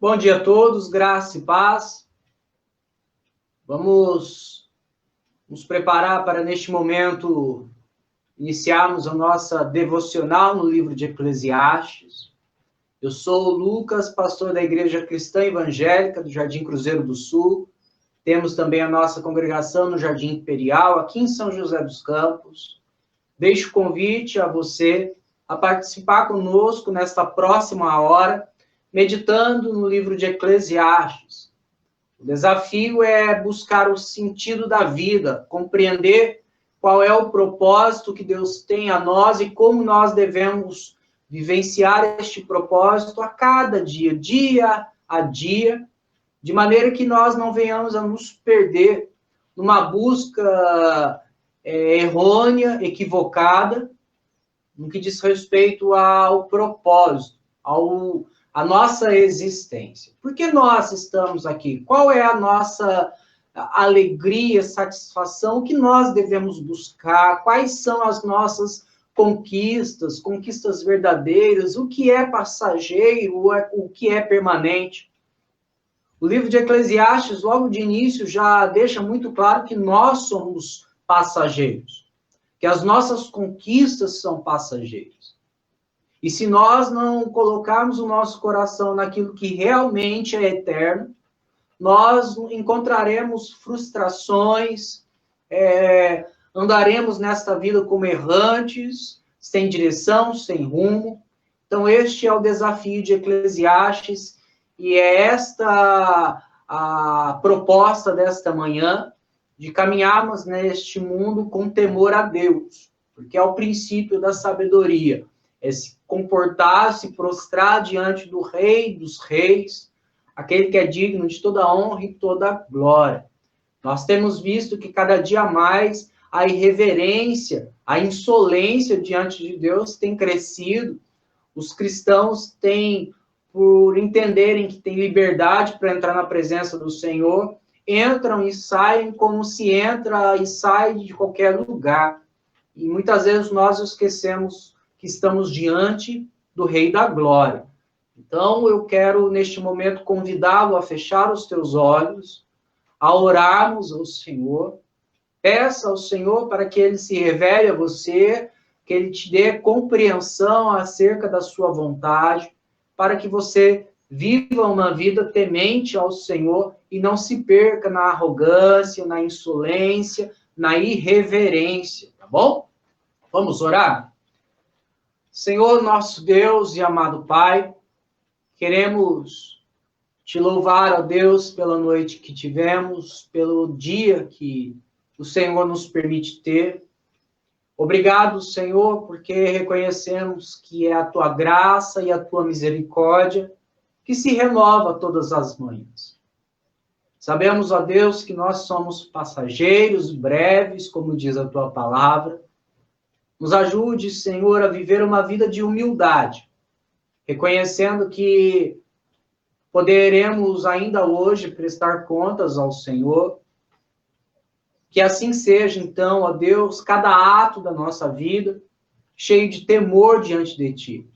Bom dia a todos, graça e paz. Vamos nos preparar para, neste momento, iniciarmos a nossa devocional no livro de Eclesiastes. Eu sou o Lucas, pastor da Igreja Cristã Evangélica do Jardim Cruzeiro do Sul. Temos também a nossa congregação no Jardim Imperial, aqui em São José dos Campos. Deixo o convite a você a participar conosco nesta próxima hora, meditando no livro de Eclesiastes. O desafio é buscar o sentido da vida, compreender qual é o propósito que Deus tem a nós e como nós devemos vivenciar este propósito a cada dia, dia a dia, de maneira que nós não venhamos a nos perder numa busca errônea, equivocada, no que diz respeito ao propósito, a nossa existência. Por que nós estamos aqui? Qual é a nossa alegria, satisfação? O que nós devemos buscar? Quais são as nossas conquistas verdadeiras? O que é passageiro? O que é permanente? O livro de Eclesiastes, logo de início, já deixa muito claro que nós somos passageiros, que as nossas conquistas são passageiras. E se nós não colocarmos o nosso coração naquilo que realmente é eterno, nós encontraremos frustrações, andaremos nesta vida como errantes, sem direção, sem rumo. Então, este é o desafio de Eclesiastes, e é esta a proposta desta manhã, de caminharmos neste mundo com temor a Deus, porque é o princípio da sabedoria. É se comportar, se prostrar diante do Rei dos Reis, aquele que é digno de toda honra e toda glória. Nós temos visto que cada dia mais a irreverência, a insolência diante de Deus tem crescido. Os cristãos têm, por entenderem que têm liberdade para entrar na presença do Senhor, entram e saem como se entra e sai de qualquer lugar. E muitas vezes nós esquecemos que estamos diante do Rei da Glória. Então, eu quero, neste momento, convidá-lo a fechar os teus olhos, a orarmos ao Senhor. Peça ao Senhor para que Ele se revele a você, que Ele te dê compreensão acerca da sua vontade, para que você viva uma vida temente ao Senhor e não se perca na arrogância, na insolência, na irreverência, tá bom? Vamos orar? Senhor, nosso Deus e amado Pai, queremos te louvar, ó Deus, pela noite que tivemos, pelo dia que o Senhor nos permite ter. Obrigado, Senhor, porque reconhecemos que é a tua graça e a tua misericórdia que se renova todas as manhãs. Sabemos, ó Deus, que nós somos passageiros, breves, como diz a tua palavra. Nos ajude, Senhor, a viver uma vida de humildade, reconhecendo que poderemos ainda hoje prestar contas ao Senhor. Que assim seja, então, ó Deus, cada ato da nossa vida, cheio de temor diante de Ti.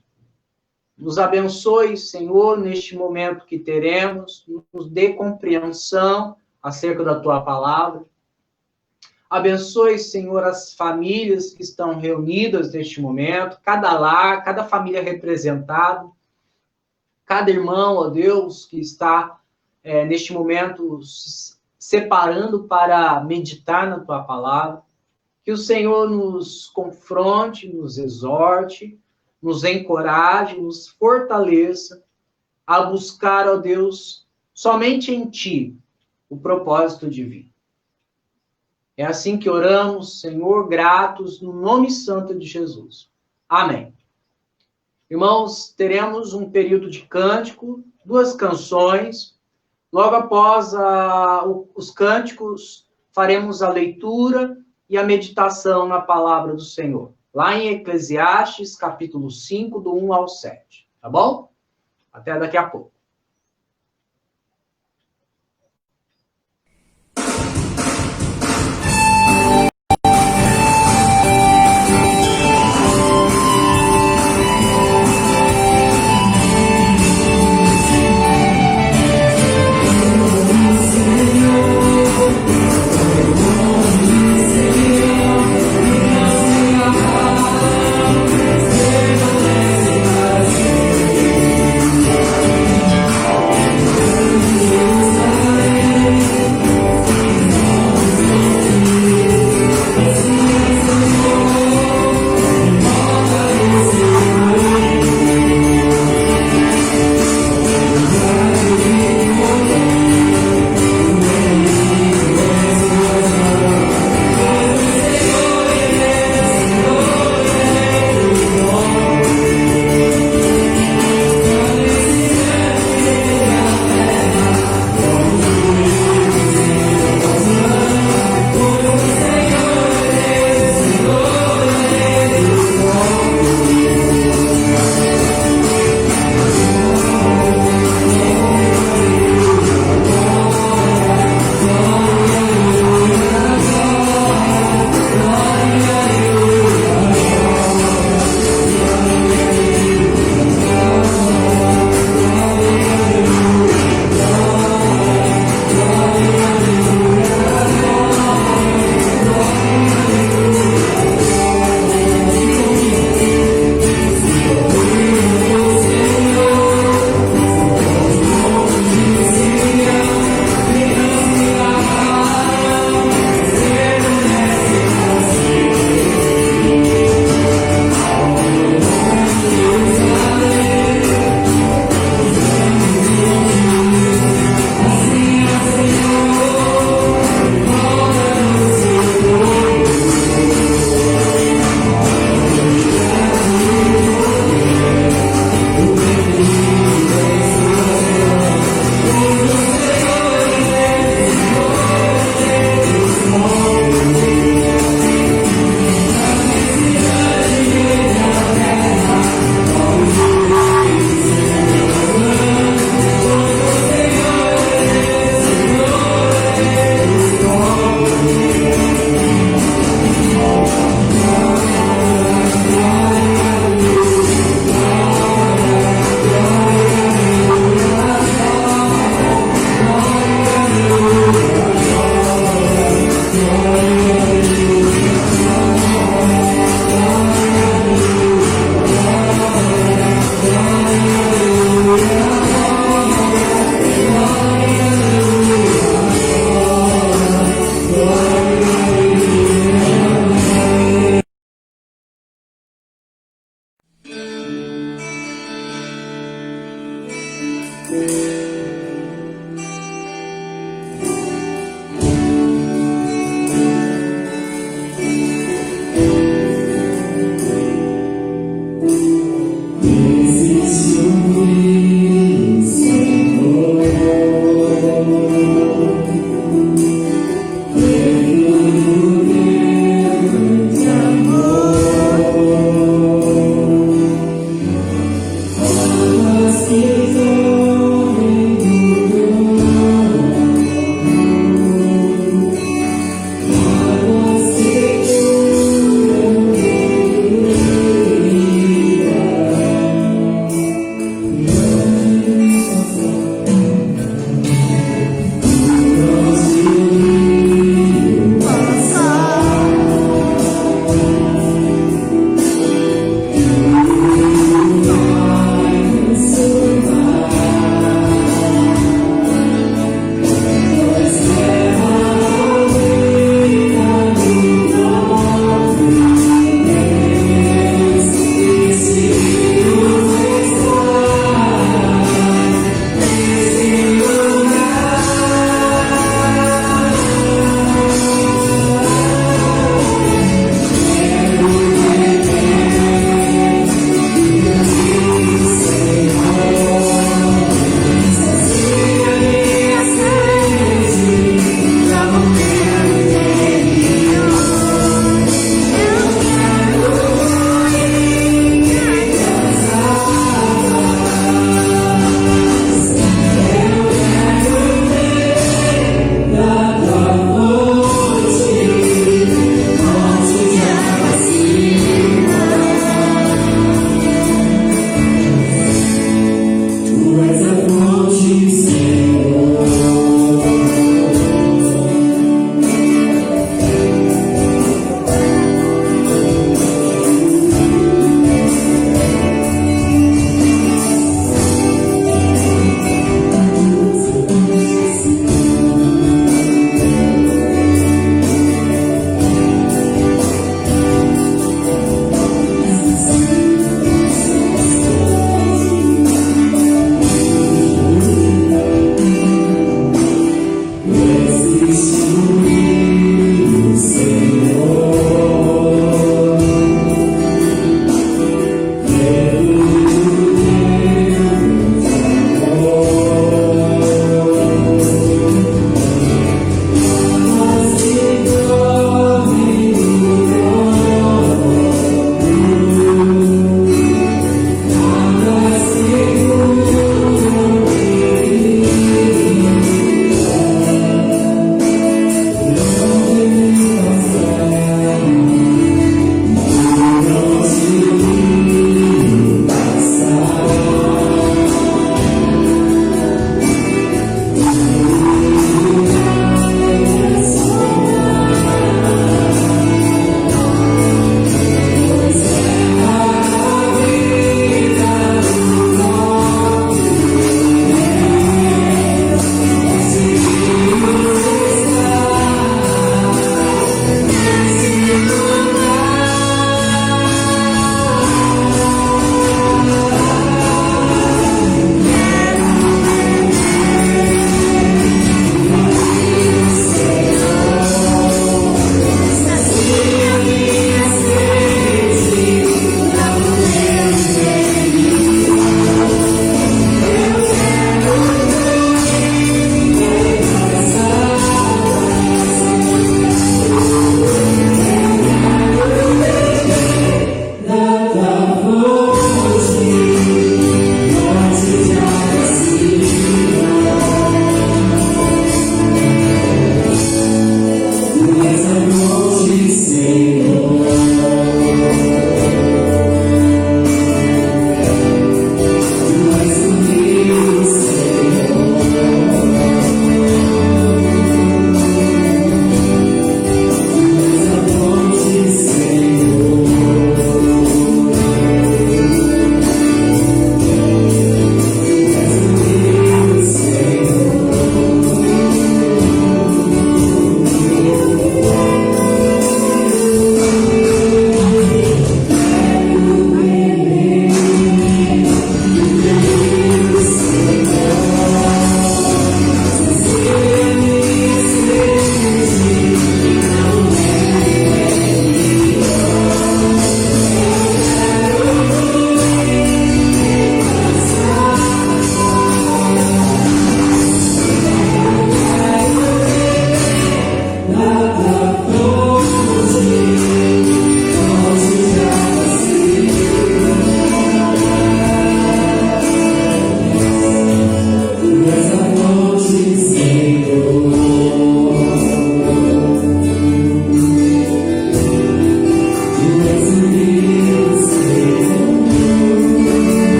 Nos abençoe, Senhor, neste momento que teremos, nos dê compreensão acerca da Tua palavra. Abençoe, Senhor, as famílias que estão reunidas neste momento, cada lar, cada família representada, cada irmão, ó Deus, que está neste momento se separando para meditar na Tua palavra. Que o Senhor nos confronte, nos exorte, nos encoraje, nos fortaleça a buscar, ó Deus, somente em Ti o propósito divino. É assim que oramos, Senhor, gratos, no nome santo de Jesus. Amém. Irmãos, teremos um período de cântico, 2 canções. Logo após os cânticos, faremos a leitura e a meditação na palavra do Senhor. Lá em Eclesiastes, capítulo 5, do 1 ao 7. Tá bom? Até daqui a pouco.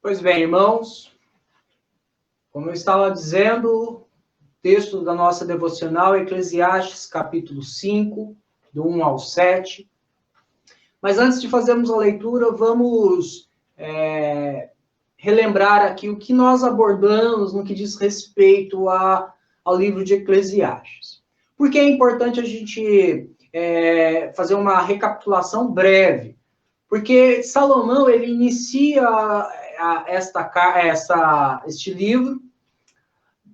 Pois bem, irmãos, como eu estava dizendo, o texto da nossa devocional é Eclesiastes, capítulo 5, do 1 ao 7. Mas antes de fazermos a leitura, vamos relembrar aqui o que nós abordamos no que diz respeito ao livro de Eclesiastes. Por que é importante a gente fazer uma recapitulação breve? Porque Salomão, ele inicia este livro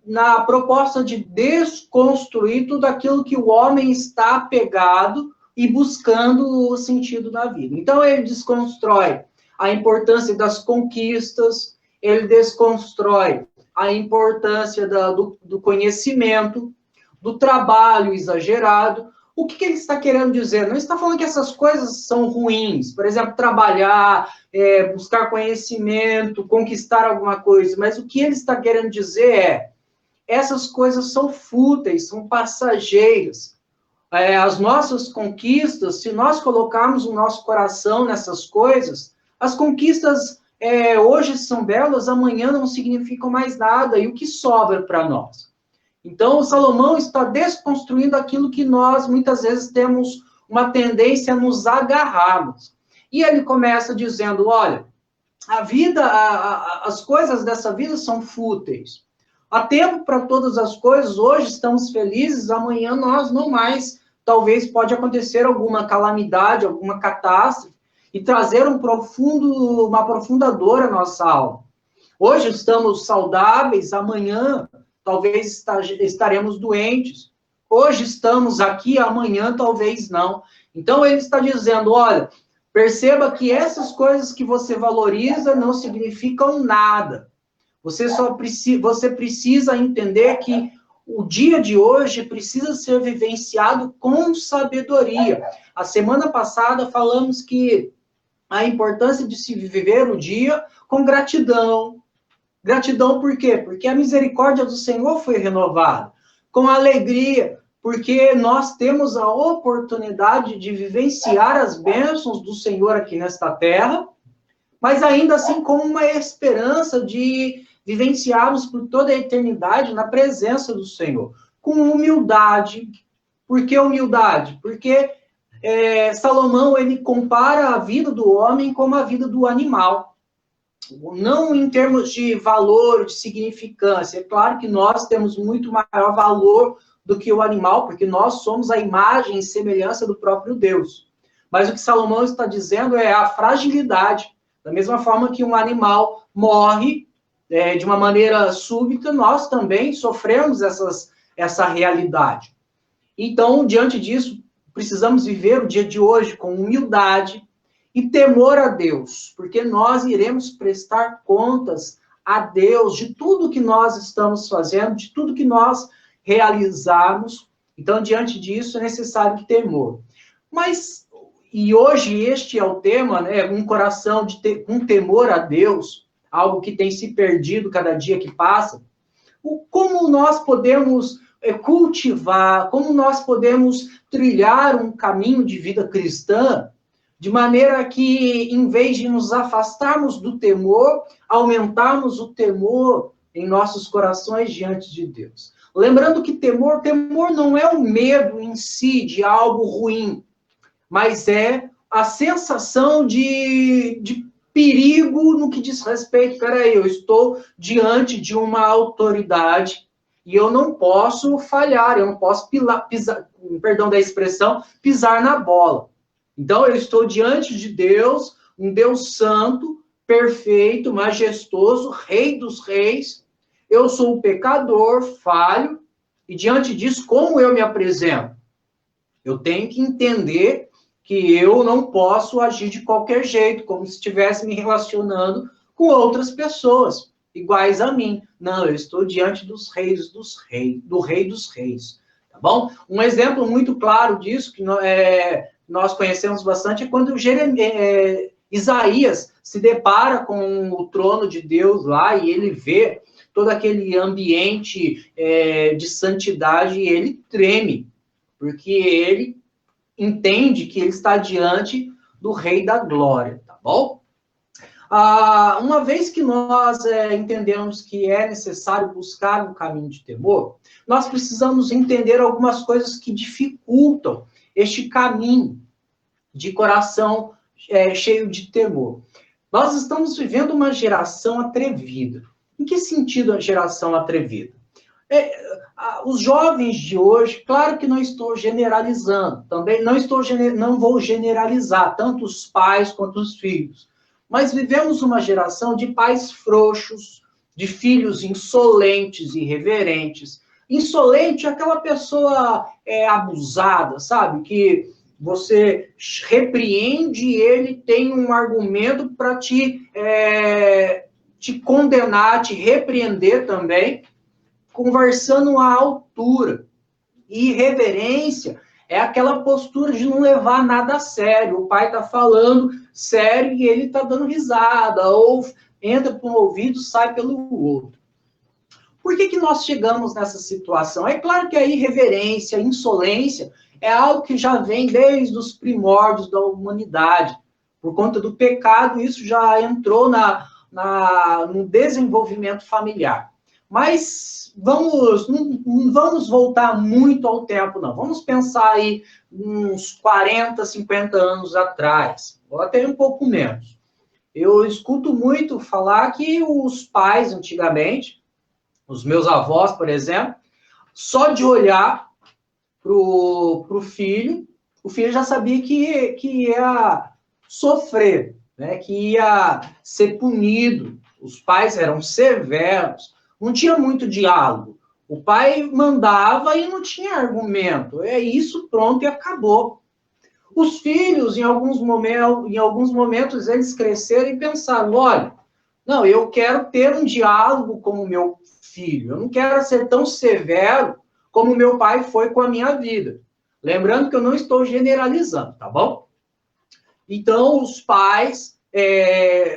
na proposta de desconstruir tudo aquilo que o homem está apegado e buscando o sentido da vida. Então, ele desconstrói a importância das conquistas, ele desconstrói a importância do conhecimento, do trabalho exagerado. O que ele está querendo dizer? Não está falando que essas coisas são ruins, por exemplo, trabalhar, buscar conhecimento, conquistar alguma coisa, mas o que ele está querendo dizer é: essas coisas são fúteis, são passageiras. As nossas conquistas, se nós colocarmos o nosso coração nessas coisas, as conquistas hoje são belas, amanhã não significam mais nada, e o que sobra para nós? Então, Salomão está desconstruindo aquilo que nós, muitas vezes, temos uma tendência a nos agarrarmos. E ele começa dizendo, olha, a vida, as coisas dessa vida são fúteis. Há tempo para todas as coisas, hoje estamos felizes, amanhã nós não mais. Talvez pode acontecer alguma calamidade, alguma catástrofe, e trazer uma profunda dor à nossa alma. Hoje estamos saudáveis, amanhã talvez estaremos doentes. Hoje estamos aqui, amanhã talvez não. Então ele está dizendo, olha, perceba que essas coisas que você valoriza não significam nada. Você precisa entender que o dia de hoje precisa ser vivenciado com sabedoria. A semana passada falamos que a importância de se viver o dia com gratidão. Gratidão por quê? Porque a misericórdia do Senhor foi renovada. Com alegria, porque nós temos a oportunidade de vivenciar as bênçãos do Senhor aqui nesta terra, mas ainda assim com uma esperança de vivenciarmos por toda a eternidade na presença do Senhor. Com humildade. Por que humildade? Porque Salomão, ele compara a vida do homem com a vida do animal. Não em termos de valor, de significância. É claro que nós temos muito maior valor do que o animal, porque nós somos a imagem e semelhança do próprio Deus. Mas o que Salomão está dizendo é a fragilidade. Da mesma forma que um animal morre de uma maneira súbita, nós também sofremos essa realidade. Então, diante disso, precisamos viver o dia de hoje com humildade e temor a Deus, porque nós iremos prestar contas a Deus de tudo que nós estamos fazendo, de tudo que nós realizarmos. Então, diante disso, é necessário temor. E hoje este é o tema, né? Um coração com temor a Deus, algo que tem se perdido cada dia que passa. Como nós podemos cultivar, como nós podemos trilhar um caminho de vida cristã, de maneira que, em vez de nos afastarmos do temor, aumentarmos o temor em nossos corações diante de Deus. Lembrando que temor não é o medo em si de algo ruim, mas é a sensação de perigo no que diz respeito, peraí, eu estou diante de uma autoridade e eu não posso falhar, eu não posso pisar, perdão da expressão, pisar na bola. Então, eu estou diante de Deus, um Deus santo, perfeito, majestoso, rei dos reis. Eu sou um pecador, falho, e diante disso, como eu me apresento? Eu tenho que entender que eu não posso agir de qualquer jeito, como se estivesse me relacionando com outras pessoas, iguais a mim. Não, eu estou diante do rei dos reis, tá bom? Um exemplo muito claro disso, que nós conhecemos bastante, é quando Isaías se depara com o trono de Deus lá, e ele vê todo aquele ambiente de santidade, e ele treme, porque ele entende que ele está diante do Rei da Glória, tá bom? Uma vez que nós entendemos que é necessário buscar um caminho de temor, nós precisamos entender algumas coisas que dificultam este caminho de coração cheio de temor. Nós estamos vivendo uma geração atrevida. Em que sentido a geração atrevida? Os jovens de hoje, claro que não estou generalizando, também não vou generalizar tanto os pais quanto os filhos, mas vivemos uma geração de pais frouxos, de filhos insolentes e irreverentes. Insolente é aquela pessoa abusada, sabe? Que você repreende e ele tem um argumento para te condenar, te repreender também, conversando à altura. E irreverência é aquela postura de não levar nada a sério. O pai está falando sério e ele está dando risada, ou entra por um ouvido, sai pelo outro. Por que nós chegamos nessa situação? É claro que a irreverência, a insolência, é algo que já vem desde os primórdios da humanidade. Por conta do pecado, isso já entrou no desenvolvimento familiar. Mas não vamos voltar muito ao tempo, não. Vamos pensar aí uns 40, 50 anos atrás, ou até um pouco menos. Eu escuto muito falar que os pais, antigamente, os meus avós, por exemplo, só de olhar para o filho já sabia que ia sofrer, né? Que ia ser punido. Os pais eram severos, não tinha muito diálogo. O pai mandava e não tinha argumento. É isso, pronto, e acabou. Os filhos, em alguns momentos, eles cresceram e pensaram, olha, não, eu quero ter um diálogo com o meu filho. Eu não quero ser tão severo como meu pai foi com a minha vida. Lembrando que eu não estou generalizando, tá bom? Então, os pais,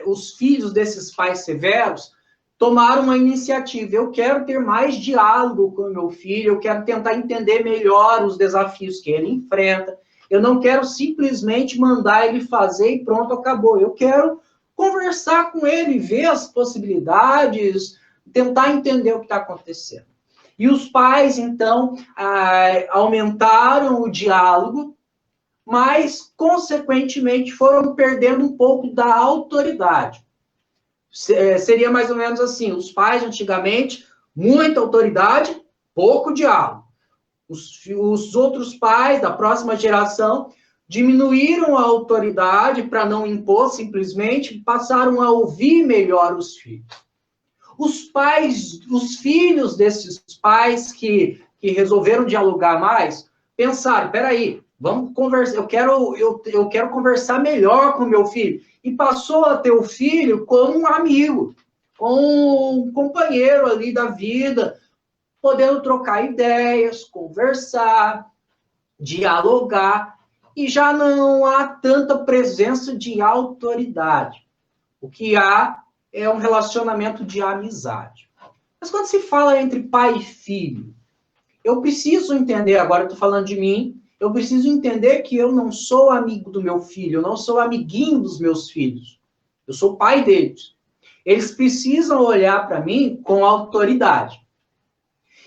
os filhos desses pais severos, tomaram uma iniciativa. Eu quero ter mais diálogo com o meu filho, eu quero tentar entender melhor os desafios que ele enfrenta. Eu não quero simplesmente mandar ele fazer e pronto, acabou. Eu quero conversar com ele, ver as possibilidades, tentar entender o que está acontecendo. E os pais, então, aumentaram o diálogo, mas, consequentemente, foram perdendo um pouco da autoridade. Seria mais ou menos assim, os pais, antigamente, muita autoridade, pouco diálogo. Os outros pais da próxima geração diminuíram a autoridade para não impor, simplesmente passaram a ouvir melhor os filhos. Os filhos desses pais que resolveram dialogar mais, pensaram, peraí, vamos conversar, eu quero conversar melhor com o meu filho. E passou a ter o filho como um amigo, com um companheiro ali da vida, podendo trocar ideias, conversar, dialogar, e já não há tanta presença de autoridade. O que há é um relacionamento de amizade. Mas quando se fala entre pai e filho, eu preciso entender, agora eu estou falando de mim, eu preciso entender que eu não sou amigo do meu filho, eu não sou amiguinho dos meus filhos. Eu sou pai deles. Eles precisam olhar para mim com autoridade.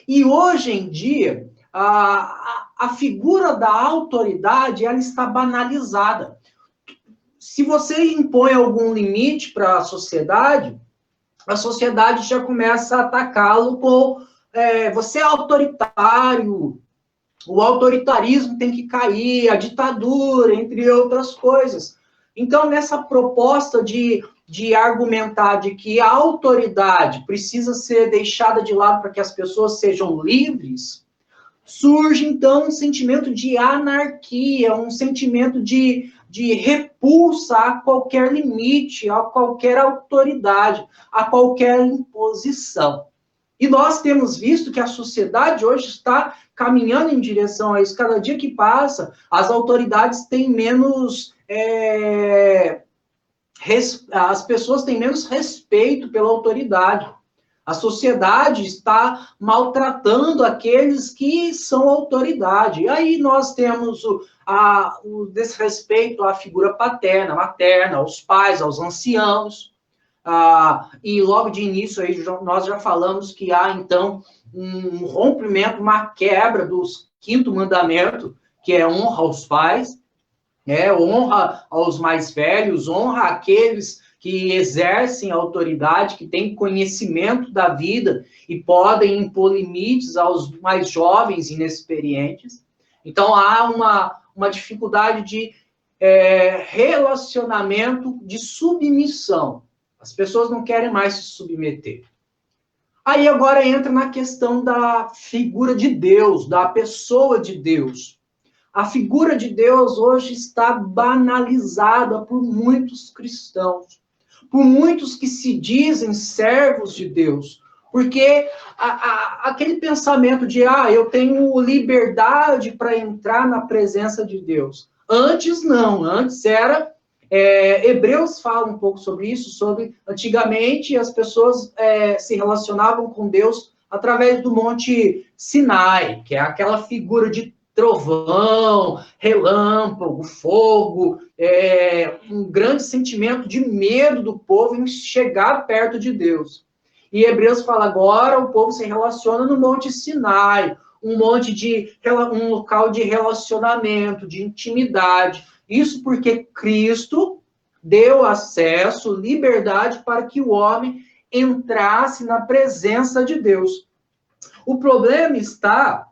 E hoje em dia, a figura da autoridade, ela está banalizada. Se você impõe algum limite para a sociedade já começa a atacá-lo com você é autoritário, o autoritarismo tem que cair, a ditadura, entre outras coisas. Então, nessa proposta de argumentar de que a autoridade precisa ser deixada de lado para que as pessoas sejam livres, surge, então, um sentimento de anarquia, um sentimento de repulsa a qualquer limite, a qualquer autoridade, a qualquer imposição. E nós temos visto que a sociedade hoje está caminhando em direção a isso. Cada dia que passa, as autoridades têm menos... as pessoas têm menos respeito pela autoridade. A sociedade está maltratando aqueles que são autoridade. E aí nós temos o desrespeito à figura paterna, materna, aos pais, aos anciãos. e logo de início aí nós já falamos que há, então, um rompimento, uma quebra do quinto mandamento, que é honra aos pais, honra aos mais velhos, honra aqueles que exercem autoridade, que têm conhecimento da vida e podem impor limites aos mais jovens e inexperientes. Então, há uma dificuldade de relacionamento de submissão. As pessoas não querem mais se submeter. Aí agora entra na questão da figura de Deus, da pessoa de Deus. A figura de Deus hoje está banalizada por muitos cristãos, por muitos que se dizem servos de Deus, porque aquele pensamento de, eu tenho liberdade para entrar na presença de Deus. Antes não, antes era... Hebreus fala um pouco sobre isso, antigamente as pessoas se relacionavam com Deus através do Monte Sinai, que é aquela figura de trovão, relâmpago, fogo, um grande sentimento de medo do povo em chegar perto de Deus. E Hebreus fala, agora o povo se relaciona no Monte Sinai, um local de relacionamento, de intimidade. Isso porque Cristo deu acesso, liberdade para que o homem entrasse na presença de Deus. O problema está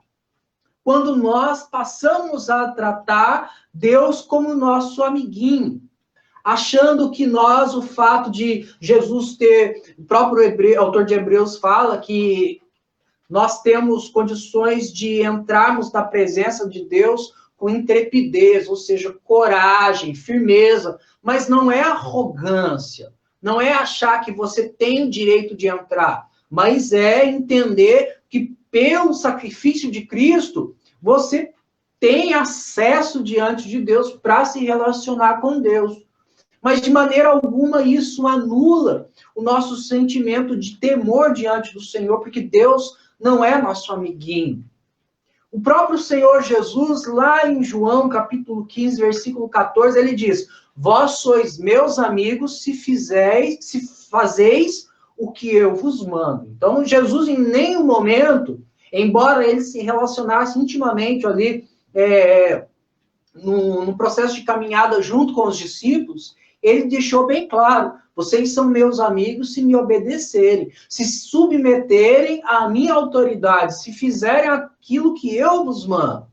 quando nós passamos a tratar Deus como nosso amiguinho, achando que nós, o fato de Jesus ter, o próprio autor de Hebreus fala que nós temos condições de entrarmos na presença de Deus com intrepidez, ou seja, coragem, firmeza, mas não é arrogância, não é achar que você tem o direito de entrar, mas é entender que pelo sacrifício de Cristo, você tem acesso diante de Deus para se relacionar com Deus. Mas de maneira alguma isso anula o nosso sentimento de temor diante do Senhor, porque Deus não é nosso amiguinho. O próprio Senhor Jesus, lá em João, capítulo 15, versículo 14, ele diz, vós sois meus amigos se fazeis o que eu vos mando. Então, Jesus, em nenhum momento, embora ele se relacionasse intimamente ali, no processo de caminhada junto com os discípulos, ele deixou bem claro, vocês são meus amigos se me obedecerem, se submeterem à minha autoridade, se fizerem aquilo que eu vos mando.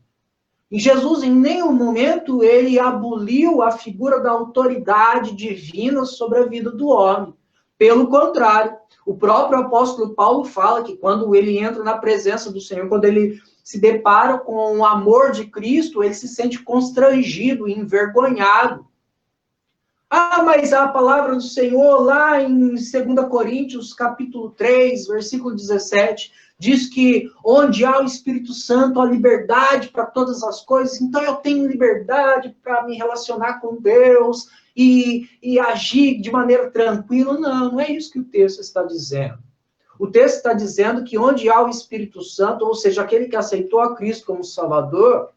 E Jesus, em nenhum momento, ele aboliu a figura da autoridade divina sobre a vida do homem. Pelo contrário, o próprio apóstolo Paulo fala que quando ele entra na presença do Senhor, quando ele se depara com o amor de Cristo, ele se sente constrangido e envergonhado. Mas a palavra do Senhor, lá em 2 Coríntios, capítulo 3, versículo 17, diz que onde há o Espírito Santo, há liberdade para todas as coisas, então eu tenho liberdade para me relacionar com Deus e agir de maneira tranquila. Não é isso que o texto está dizendo. O texto está dizendo que onde há o Espírito Santo, ou seja, aquele que aceitou a Cristo como Salvador,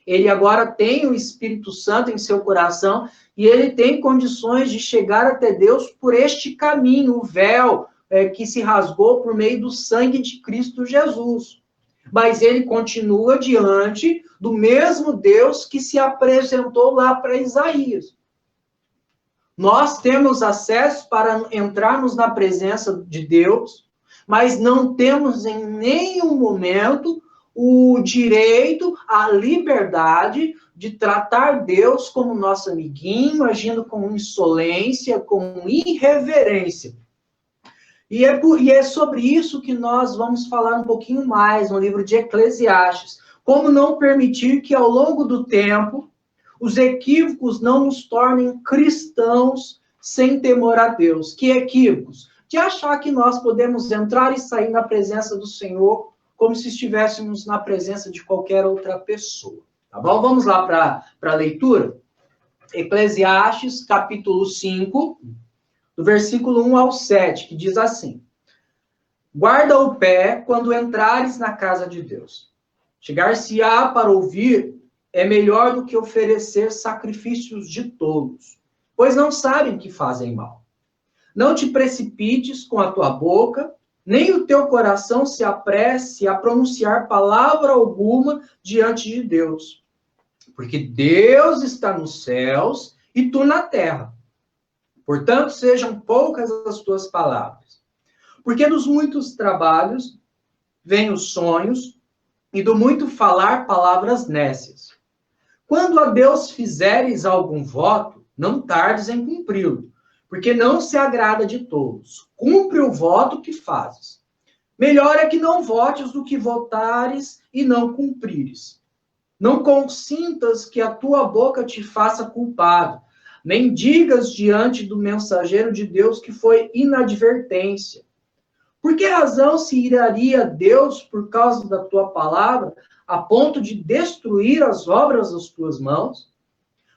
ele agora tem o Espírito Santo em seu coração e ele tem condições de chegar até Deus por este caminho, o véu que se rasgou por meio do sangue de Cristo Jesus. Mas ele continua diante do mesmo Deus que se apresentou lá para Isaías. Nós temos acesso para entrarmos na presença de Deus, mas não temos em nenhum momento o direito, a liberdade de tratar Deus como nosso amiguinho, agindo com insolência, com irreverência. E é sobre isso que nós vamos falar um pouquinho mais no livro de Eclesiastes. Como não permitir que ao longo do tempo os equívocos não nos tornem cristãos sem temor a Deus. Que equívocos? De achar que nós podemos entrar e sair na presença do Senhor como se estivéssemos na presença de qualquer outra pessoa. Tá bom? Vamos lá para a leitura? Eclesiastes, capítulo 5, do versículo 1 ao 7, que diz assim: guarda o pé quando entrares na casa de Deus. Chegar-se-á para ouvir é melhor do que oferecer sacrifícios de tolos, pois não sabem que fazem mal. Não te precipites com a tua boca, nem o teu coração se apresse a pronunciar palavra alguma diante de Deus. Porque Deus está nos céus e tu na terra. Portanto, sejam poucas as tuas palavras. Porque dos muitos trabalhos vêm os sonhos, e do muito falar palavras nécias. Quando a Deus fizeres algum voto, não tardes em cumpri-lo, porque não se agrada de todos. Cumpre o voto que fazes. Melhor é que não votes do que votares e não cumprires. Não consintas que a tua boca te faça culpado, nem digas diante do mensageiro de Deus que foi inadvertência. Por que razão se iraria Deus por causa da tua palavra, a ponto de destruir as obras das tuas mãos?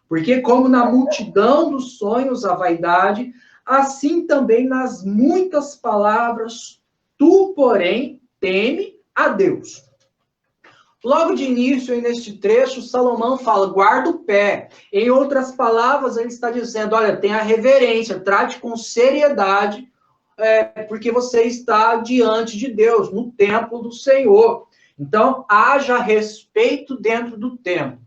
Porque como na multidão dos sonhos a vaidade, assim também nas muitas palavras, tu, porém, teme a Deus. Logo de início, aí neste trecho, Salomão fala, guarda o pé. Em outras palavras, ele está dizendo, olha, tenha reverência, trate com seriedade, porque você está diante de Deus, no templo do Senhor. Então, haja respeito dentro do templo.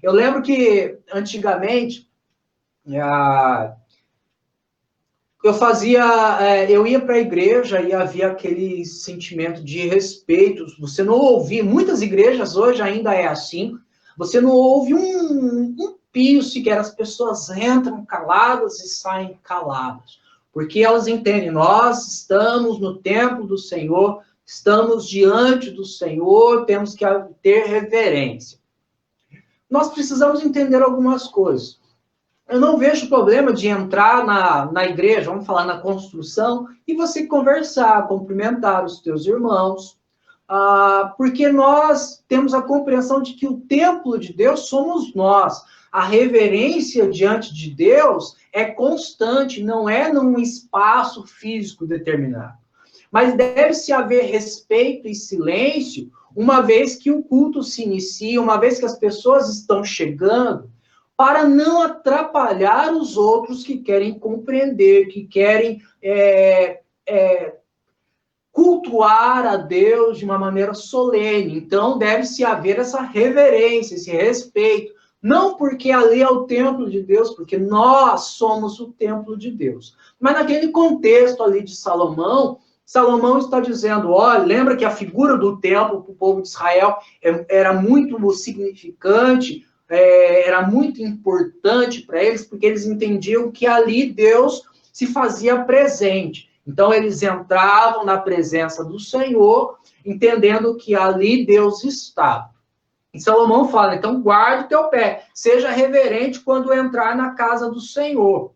Eu lembro que, antigamente, eu ia para a igreja e havia aquele sentimento de respeito. Você não ouvia, muitas igrejas hoje ainda é assim, você não ouve um pio sequer, as pessoas entram caladas e saem caladas. Porque elas entendem, nós estamos no templo do Senhor, estamos diante do Senhor, temos que ter reverência. Nós precisamos entender algumas coisas. Eu não vejo problema de entrar na igreja, vamos falar na construção, e você conversar, cumprimentar os teus irmãos, porque nós temos a compreensão de que o templo de Deus somos nós. A reverência diante de Deus é constante, não é num espaço físico determinado. Mas deve-se haver respeito e silêncio, uma vez que o culto se inicia, uma vez que as pessoas estão chegando, para não atrapalhar os outros que querem compreender, que querem cultuar a Deus de uma maneira solene. Então, deve-se haver essa reverência, esse respeito. Não porque ali é o templo de Deus, porque nós somos o templo de Deus. Mas naquele contexto ali de Salomão, Salomão está dizendo, olha, lembra que a figura do templo para o povo de Israel era muito significante, era muito importante para eles, porque eles entendiam que ali Deus se fazia presente. Então, eles entravam na presença do Senhor, entendendo que ali Deus estava. E Salomão fala, então guarde o teu pé, seja reverente quando entrar na casa do Senhor.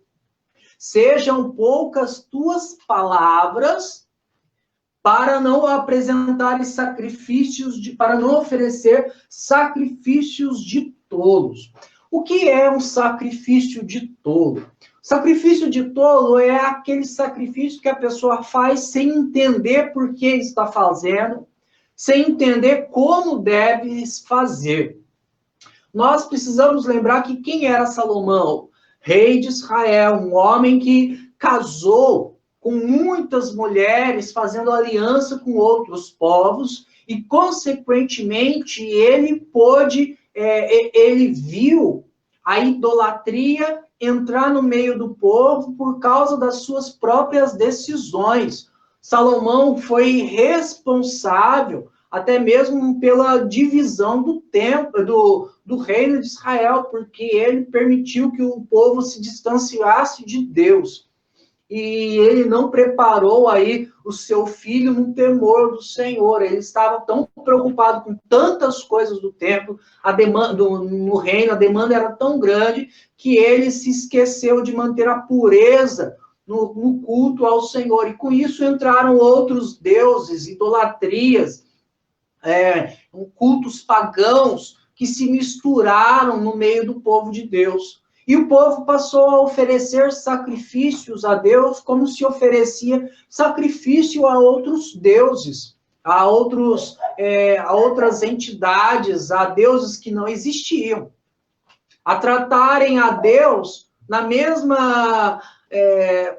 Sejam poucas tuas palavras para não apresentar sacrifícios, para não oferecer sacrifícios de tolos. O que é um sacrifício de tolo? Sacrifício de tolo é aquele sacrifício que a pessoa faz sem entender por que está fazendo, sem entender como deve fazer. Nós precisamos lembrar que quem era Salomão? Rei de Israel, um homem que casou com muitas mulheres, fazendo aliança com outros povos, e, consequentemente, ele viu a idolatria entrar no meio do povo por causa das suas próprias decisões. Salomão foi responsável até mesmo pela divisão do templo, do reino de Israel, porque ele permitiu que o povo se distanciasse de Deus. E ele não preparou aí o seu filho no temor do Senhor. Ele estava tão preocupado com tantas coisas do templo, a demanda no reino, a demanda era tão grande que ele se esqueceu de manter a pureza no culto ao Senhor. E com isso entraram outros deuses, idolatrias, cultos pagãos que se misturaram no meio do povo de Deus. E o povo passou a oferecer sacrifícios a Deus como se oferecia sacrifício a outros deuses, a outras entidades, a deuses que não existiam. A tratarem a Deus na mesma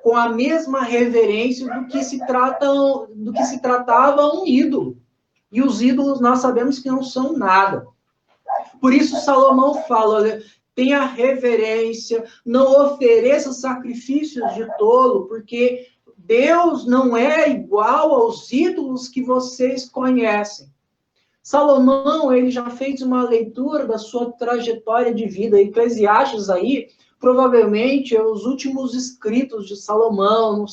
com a mesma reverência do que se tratava um ídolo. E os ídolos nós sabemos que não são nada. Por isso Salomão fala, olha, tenha reverência, não ofereça sacrifícios de tolo, porque Deus não é igual aos ídolos que vocês conhecem. Salomão, ele já fez uma leitura da sua trajetória de vida. Eclesiastes aí, provavelmente, é os últimos escritos de Salomão,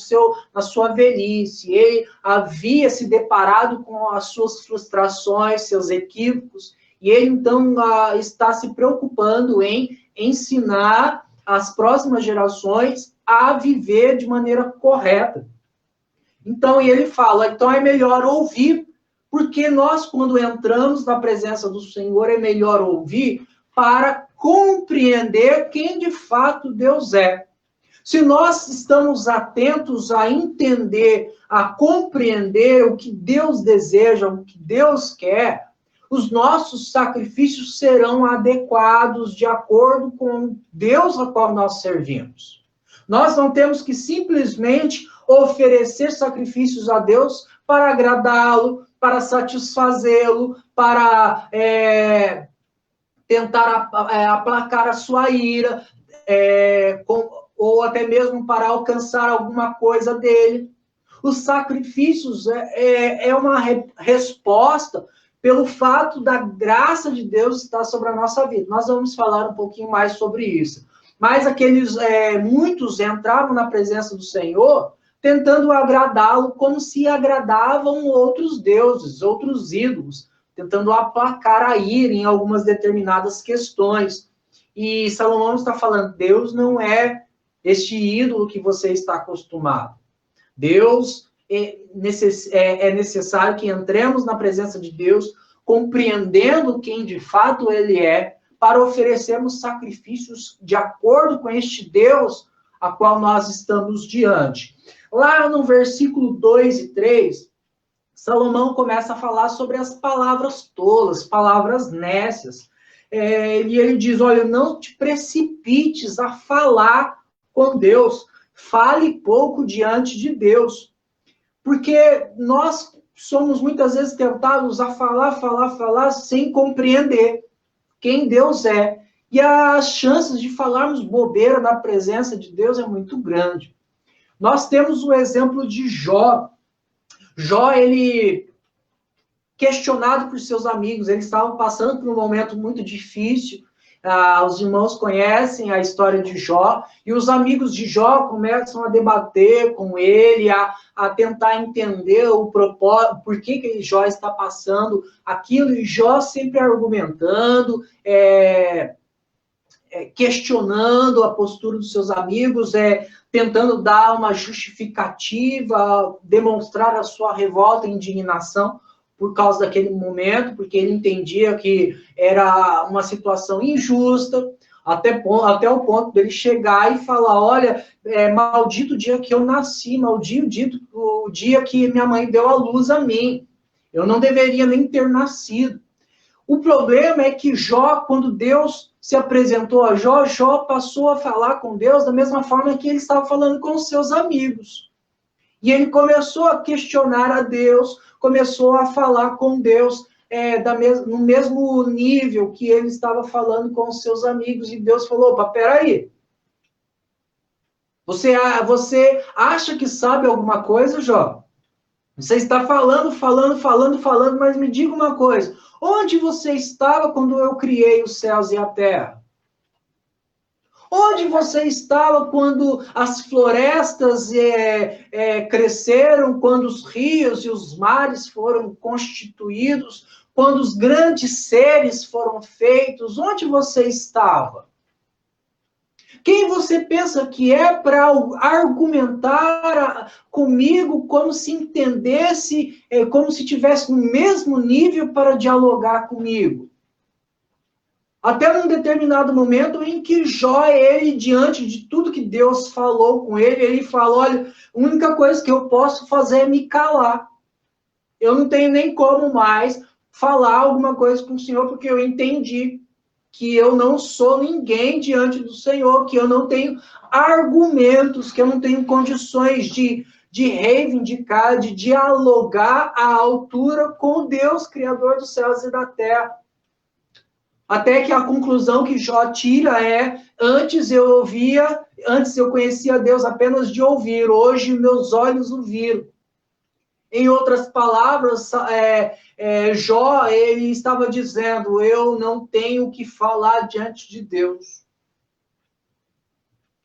na sua velhice. Ele havia se deparado com as suas frustrações, seus equívocos, e ele, então, está se preocupando em ensinar as próximas gerações a viver de maneira correta. Então, ele fala, então é melhor ouvir, porque nós, quando entramos na presença do Senhor, é melhor ouvir para compreender quem de fato Deus é. Se nós estamos atentos a entender, a compreender o que Deus deseja, o que Deus quer, os nossos sacrifícios serão adequados de acordo com Deus a qual nós servimos. Nós não temos que simplesmente oferecer sacrifícios a Deus para agradá-lo, para satisfazê-lo, para tentar aplacar a sua ira, ou até mesmo para alcançar alguma coisa dele. Os sacrifícios é uma resposta pelo fato da graça de Deus estar sobre a nossa vida. Nós vamos falar um pouquinho mais sobre isso. Mas muitos entravam na presença do Senhor tentando agradá-lo como se agradavam outros deuses, outros ídolos, tentando aplacar a ira em algumas determinadas questões. E Salomão está falando, Deus não é este ídolo que você está acostumado. Deus é necessário que entremos na presença de Deus, compreendendo quem de fato Ele é, para oferecermos sacrifícios de acordo com este Deus a qual nós estamos diante. Lá no versículo 2 e 3, Salomão começa a falar sobre as palavras tolas, palavras nécias. E ele diz, olha, não te precipites a falar com Deus, fale pouco diante de Deus. Porque nós somos muitas vezes tentados a falar, sem compreender quem Deus é. E as chances de falarmos bobeira na presença de Deus é muito grande. Nós temos o exemplo de Jó. Jó, ele, questionado por seus amigos, ele estava passando por um momento muito difícil. Os irmãos conhecem a história de Jó, e os amigos de Jó começam a debater com ele, a tentar entender o propósito, por que Jó está passando aquilo, e Jó sempre argumentando, questionando a postura dos seus amigos, tentando dar uma justificativa, demonstrar a sua revolta e indignação por causa daquele momento, porque ele entendia que era uma situação injusta, até o ponto dele chegar e falar, olha, maldito o dia que eu nasci, maldito o dia que minha mãe deu a luz a mim, eu não deveria nem ter nascido. O problema é que Jó, quando Deus se apresentou a Jó, Jó passou a falar com Deus da mesma forma que ele estava falando com os seus amigos. E ele começou a questionar a Deus, começou a falar com Deus no mesmo nível que ele estava falando com os seus amigos. E Deus falou, opa, peraí. Você acha que sabe alguma coisa, Jó? Você está falando, mas me diga uma coisa. Onde você estava quando eu criei os céus e a terra? Onde você estava quando as florestas cresceram, quando os rios e os mares foram constituídos, quando os grandes seres foram feitos? Onde você estava? Quem você pensa que é para argumentar comigo como se entendesse, como se estivesse no mesmo nível para dialogar comigo? Até num determinado momento em que Jó, ele, diante de tudo que Deus falou com ele, ele falou, olha, a única coisa que eu posso fazer é me calar. Eu não tenho nem como mais falar alguma coisa com o Senhor, porque eu entendi que eu não sou ninguém diante do Senhor, que eu não tenho argumentos, que eu não tenho condições de reivindicar, de dialogar à altura com Deus, Criador dos céus e da terra. Até que a conclusão que Jó tira é: antes eu conhecia Deus apenas de ouvir, hoje meus olhos o viram. Em outras palavras, Jó, ele estava dizendo: eu não tenho o que falar diante de Deus.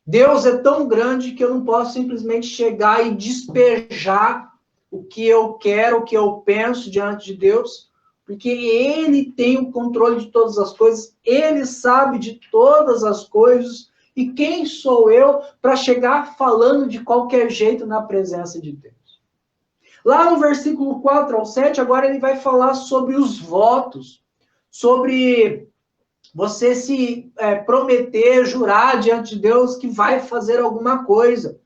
Deus é tão grande que eu não posso simplesmente chegar e despejar o que eu quero, o que eu penso diante de Deus, porque Ele tem o controle de todas as coisas, Ele sabe de todas as coisas, e quem sou eu para chegar falando de qualquer jeito na presença de Deus? Lá no versículo 4 ao 7, agora ele vai falar sobre os votos, sobre você se prometer, jurar diante de Deus que vai fazer alguma coisa.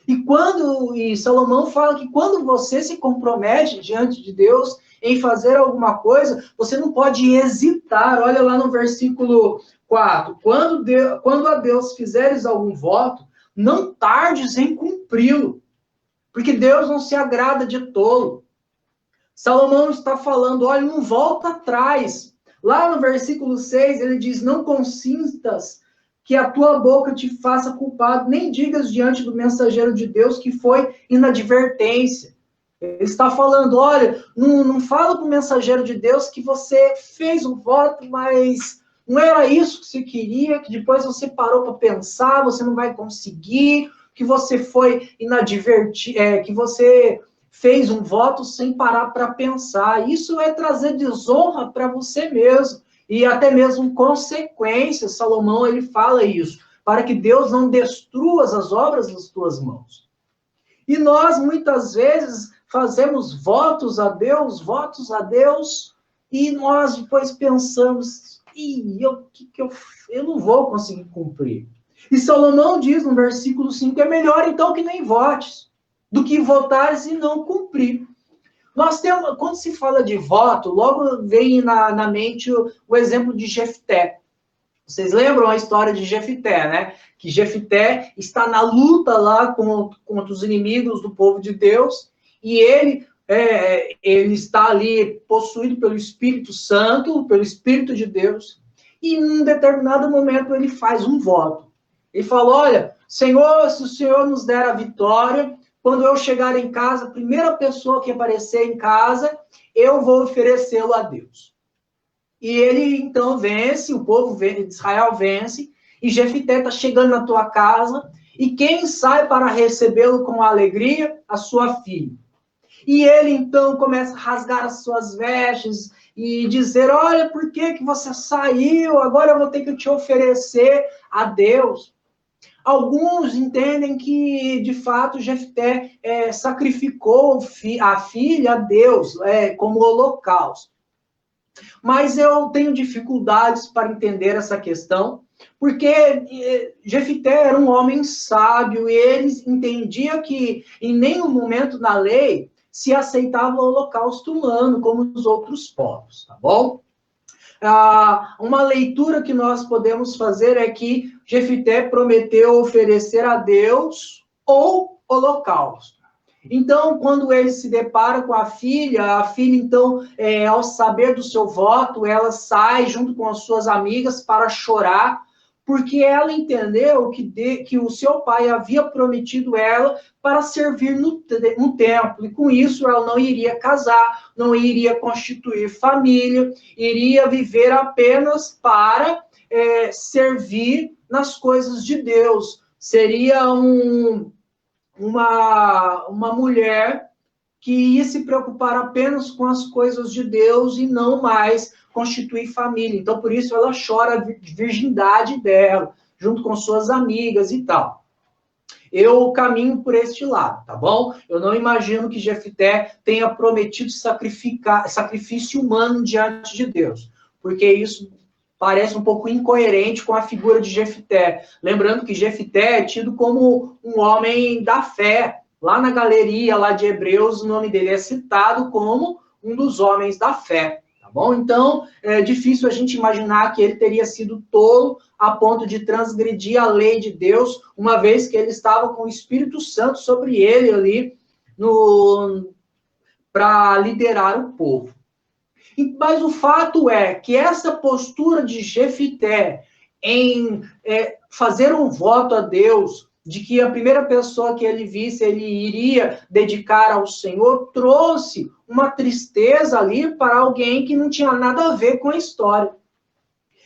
E Salomão fala que quando você se compromete diante de Deus em fazer alguma coisa, você não pode hesitar. Olha lá no versículo 4. Quando a Deus fizeres algum voto, não tardes em cumpri-lo, porque Deus não se agrada de tolo. Salomão está falando: olha, não volta atrás. Lá no versículo 6, ele diz: não consintas que a tua boca te faça culpado, nem digas diante do mensageiro de Deus que foi inadvertência. Ele está falando: olha, não fala para o mensageiro de Deus que você fez um voto, mas não era isso que você queria, que depois você parou para pensar, você não vai conseguir, que você foi inadvertido, que você fez um voto sem parar para pensar. Isso é trazer desonra para você mesmo, e até mesmo consequências. Salomão, ele fala isso, para que Deus não destrua as obras das tuas mãos. E nós, muitas vezes, fazemos votos a Deus, e nós depois pensamos: eu não vou conseguir cumprir. E Salomão diz no versículo 5, é melhor então que nem votes, do que votares e não cumprir. Nós temos, quando se fala de voto, logo vem na mente o exemplo de Jefté. Vocês lembram a história de Jefté, né? Que Jefté está na luta lá contra os inimigos do povo de Deus, e ele está ali possuído pelo Espírito Santo, pelo Espírito de Deus, e em um determinado momento ele faz um voto. Ele fala: olha, Senhor, se o Senhor nos der a vitória, quando eu chegar em casa, a primeira pessoa que aparecer em casa, eu vou oferecê-lo a Deus. E ele então vence, o povo de Israel vence, e Jefté está chegando na tua casa, e quem sai para recebê-lo com alegria? A sua filha. E ele então começa a rasgar as suas vestes e dizer: olha, por que você saiu? Agora eu vou ter que te oferecer a Deus. Alguns entendem que, de fato, Jefté sacrificou a filha a Deus como holocausto. Mas eu tenho dificuldades para entender essa questão, porque Jefté era um homem sábio e ele entendia que em nenhum momento na lei se aceitava o holocausto humano como os outros povos, tá bom? Uma leitura que nós podemos fazer é que Jefté prometeu oferecer a Deus ou holocausto. Então, quando ele se depara com a filha, então, ao saber do seu voto, ela sai junto com as suas amigas para chorar, porque ela entendeu que o seu pai havia prometido ela para servir no templo, e com isso ela não iria casar, não iria constituir família, iria viver apenas para servir nas coisas de Deus. Seria uma mulher que ia se preocupar apenas com as coisas de Deus e não mais constituir família. Então, por isso, ela chora a virgindade dela, junto com suas amigas e tal. Eu caminho por este lado, tá bom? Eu não imagino que Jefté tenha prometido sacrifício humano diante de Deus, porque isso parece um pouco incoerente com a figura de Jefté. Lembrando que Jefté é tido como um homem da fé. Lá na galeria lá de Hebreus, o nome dele é citado como um dos homens da fé. Tá bom? Então, é difícil a gente imaginar que ele teria sido tolo a ponto de transgredir a lei de Deus, uma vez que ele estava com o Espírito Santo sobre ele ali para liderar o povo. Mas o fato é que essa postura de Jefité em fazer um voto a Deus, de que a primeira pessoa que ele visse, ele iria dedicar ao Senhor, trouxe uma tristeza ali para alguém que não tinha nada a ver com a história.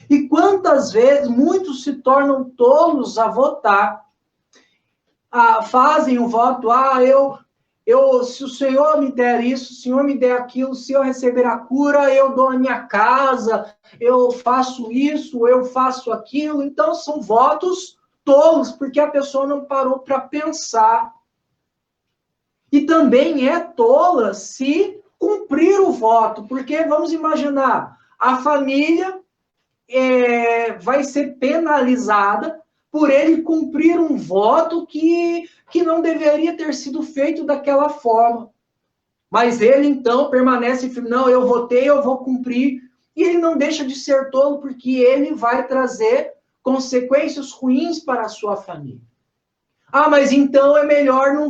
E quantas vezes muitos se tornam tolos a votar, fazem um voto, se o Senhor me der isso, se o Senhor me der aquilo, se eu receber a cura, eu dou a minha casa, eu faço isso, eu faço aquilo. Então, são votos tolos, porque a pessoa não parou para pensar. E também é tola se cumprir o voto, porque, vamos imaginar, a família vai ser penalizada por ele cumprir um voto que não deveria ter sido feito daquela forma. Mas ele, então, permanece firme. Não, eu votei, eu vou cumprir. E ele não deixa de ser tolo, porque ele vai trazer consequências ruins para a sua família. Mas então é melhor não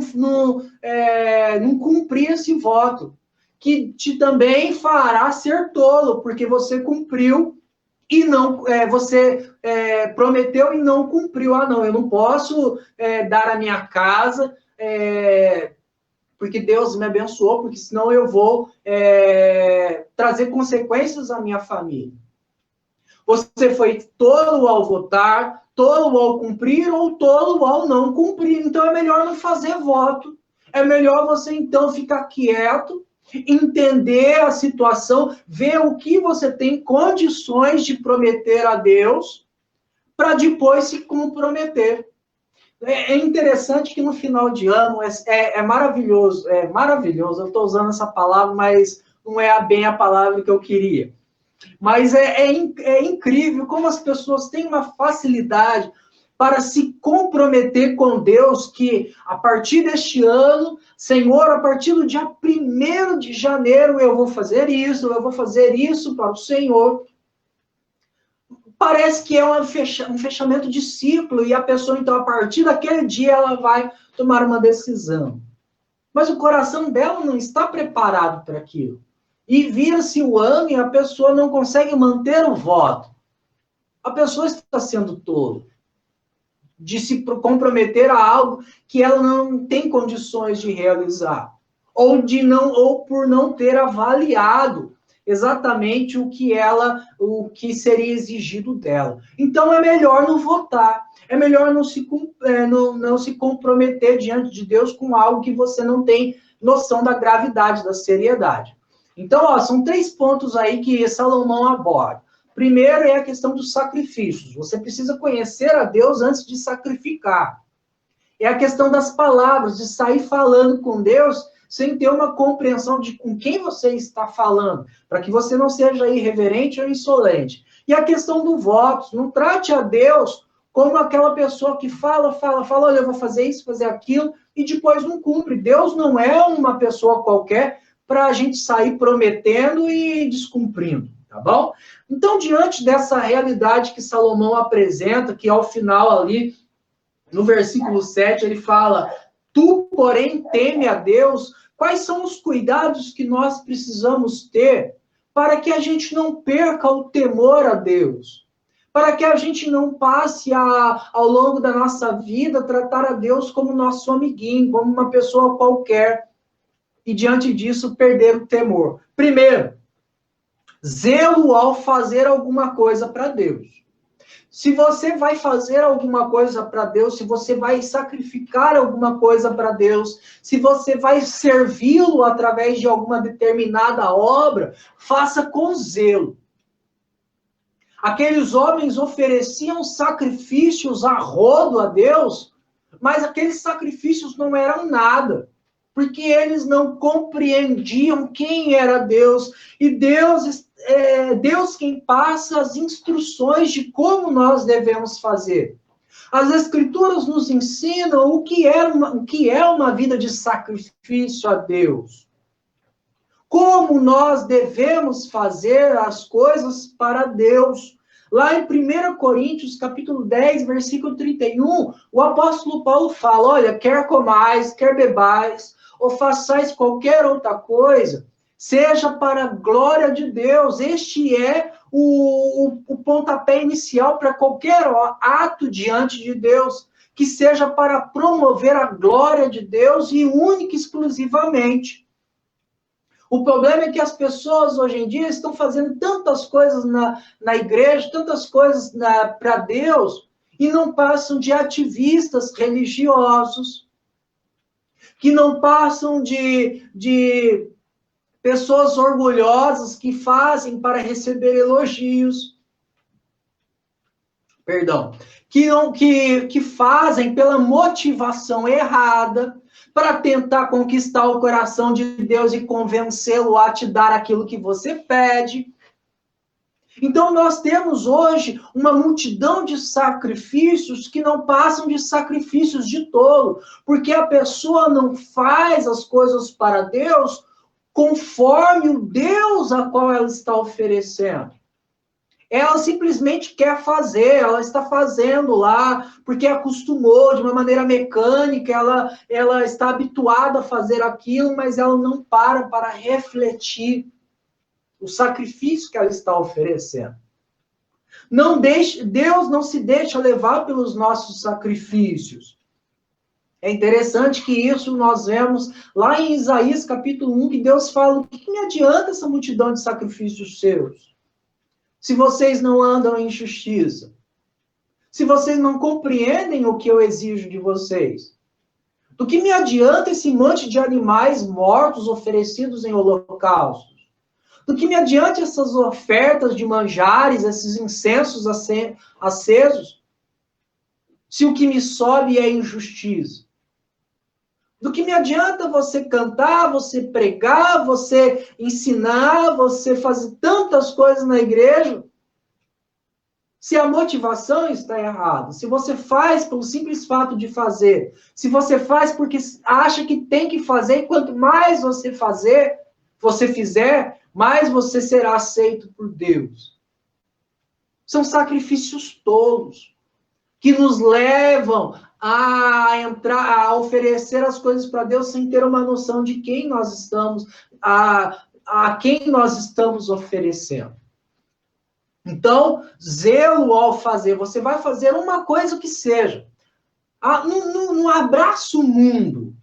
cumprir esse voto, que te também fará ser tolo, porque você cumpriu e não, você prometeu e não cumpriu. Não, eu não posso dar a minha casa, porque Deus me abençoou, porque senão eu vou trazer consequências à minha família. Você foi tolo ao votar, tolo ao cumprir ou tolo ao não cumprir. Então é melhor não fazer voto. É melhor você então ficar quieto, entender a situação, ver o que você tem condições de prometer a Deus, para depois se comprometer. É interessante que no final de ano é maravilhoso, eu estou usando essa palavra, mas não é bem a palavra que eu queria. Mas é incrível como as pessoas têm uma facilidade para se comprometer com Deus, que a partir deste ano, Senhor, a partir do dia 1º de janeiro, eu vou fazer isso para o Senhor. Parece que é um fechamento de ciclo, e a pessoa, então, a partir daquele dia, ela vai tomar uma decisão. Mas o coração dela não está preparado para aquilo. E vira-se o ano e a pessoa não consegue manter o voto. A pessoa está sendo tola de se comprometer a algo que ela não tem condições de realizar, ou por não ter avaliado exatamente o que seria exigido dela. Então é melhor não votar, é melhor não se comprometer diante de Deus com algo que você não tem noção da gravidade, da seriedade. Então, são 3 pontos aí que Salomão aborda. Primeiro é a questão dos sacrifícios. Você precisa conhecer a Deus antes de sacrificar. É a questão das palavras, de sair falando com Deus sem ter uma compreensão de com quem você está falando, para que você não seja irreverente ou insolente. E a questão do voto. Não trate a Deus como aquela pessoa que fala, olha, eu vou fazer isso, fazer aquilo, e depois não cumpre. Deus não é uma pessoa qualquer para a gente sair prometendo e descumprindo, tá bom? Então, diante dessa realidade que Salomão apresenta, que ao final ali, no versículo 7, ele fala, tu, porém, teme a Deus. Quais são os cuidados que nós precisamos ter para que a gente não perca o temor a Deus? Para que a gente não passe ao longo da nossa vida tratar a Deus como nosso amiguinho, como uma pessoa qualquer, e diante disso perder o temor. Primeiro, zelo ao fazer alguma coisa para Deus. Se você vai fazer alguma coisa para Deus, se você vai sacrificar alguma coisa para Deus, se você vai servi-lo através de alguma determinada obra, faça com zelo. Aqueles homens ofereciam sacrifícios a rodo a Deus, mas aqueles sacrifícios não eram nada, porque eles não compreendiam quem era Deus, e Deus é Deus quem passa as instruções de como nós devemos fazer. As Escrituras nos ensinam o que é uma vida de sacrifício a Deus. como nós devemos fazer as coisas para Deus. Lá em 1 Coríntios, capítulo 10, versículo 31, o apóstolo Paulo fala, olha, quer comais, quer bebais, ou façais qualquer outra coisa, seja para a glória de Deus. Este é o pontapé inicial para qualquer ato diante de Deus, que seja para promover a glória de Deus e única e exclusivamente. O problema é que as pessoas hoje em dia estão fazendo tantas coisas na igreja, tantas coisas para Deus, e não passam de ativistas religiosos, que não passam de pessoas orgulhosas que fazem para receber elogios. Perdão. Que fazem pela motivação errada, para tentar conquistar o coração de Deus e convencê-lo a te dar aquilo que você pede. Então, nós temos hoje uma multidão de sacrifícios que não passam de sacrifícios de tolo, porque a pessoa não faz as coisas para Deus conforme o Deus a qual ela está oferecendo. Ela simplesmente quer fazer, ela está fazendo lá, porque acostumou de uma maneira mecânica, ela está habituada a fazer aquilo, mas ela não para refletir o sacrifício que ela está oferecendo. Deus não se deixa levar pelos nossos sacrifícios. É interessante que isso nós vemos lá em Isaías capítulo 1, que Deus fala, o que me adianta essa multidão de sacrifícios seus? Se vocês não andam em justiça, se vocês não compreendem o que eu exijo de vocês, do que me adianta esse monte de animais mortos oferecidos em holocaustos? Do que me adianta essas ofertas de manjares, esses incensos acesos, se o que me sobe é injustiça? Do que me adianta você cantar, você pregar, você ensinar, você fazer tantas coisas na igreja, se a motivação está errada, se você faz pelo simples fato de fazer, se você faz porque acha que tem que fazer, e quanto mais você fizer, mais você será aceito por Deus. São sacrifícios tolos, que nos levam a oferecer as coisas para Deus sem ter uma noção de quem nós estamos, a quem nós estamos oferecendo. Então, zelo ao fazer, você vai fazer uma coisa que seja. Não abraça o mundo.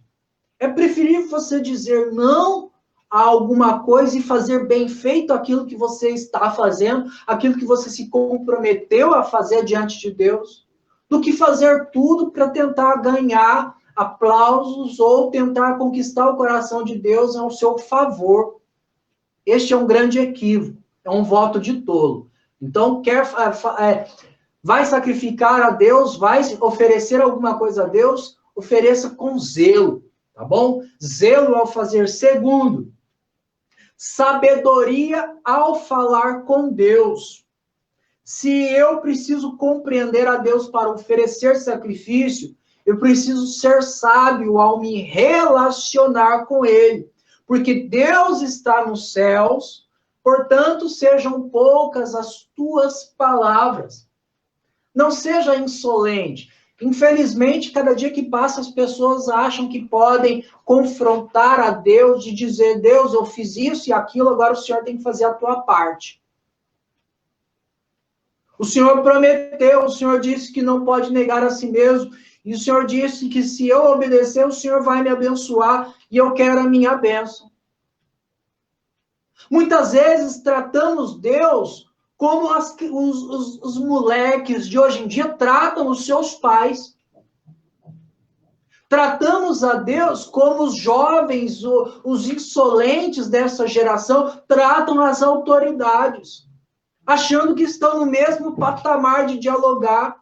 É preferível você dizer não a alguma coisa e fazer bem feito aquilo que você está fazendo, aquilo que você se comprometeu a fazer diante de Deus, do que fazer tudo para tentar ganhar aplausos ou tentar conquistar o coração de Deus ao seu favor. Este é um grande equívoco, é um voto de tolo. Então, vai sacrificar a Deus, vai oferecer alguma coisa a Deus, ofereça com zelo, tá bom? Zelo ao fazer. Segundo, sabedoria ao falar com Deus. Se eu preciso compreender a Deus para oferecer sacrifício, eu preciso ser sábio ao me relacionar com Ele. Porque Deus está nos céus, portanto, sejam poucas as tuas palavras. Não seja insolente. Infelizmente, cada dia que passa, as pessoas acham que podem confrontar a Deus e dizer, Deus, eu fiz isso e aquilo, agora o Senhor tem que fazer a tua parte. O Senhor prometeu, o Senhor disse que não pode negar a si mesmo, e o Senhor disse que se eu obedecer, o Senhor vai me abençoar, e eu quero a minha bênção. Muitas vezes tratamos Deus como os moleques de hoje em dia tratam os seus pais. Tratamos a Deus como os jovens, os insolentes dessa geração tratam as autoridades, achando que estão no mesmo patamar de dialogar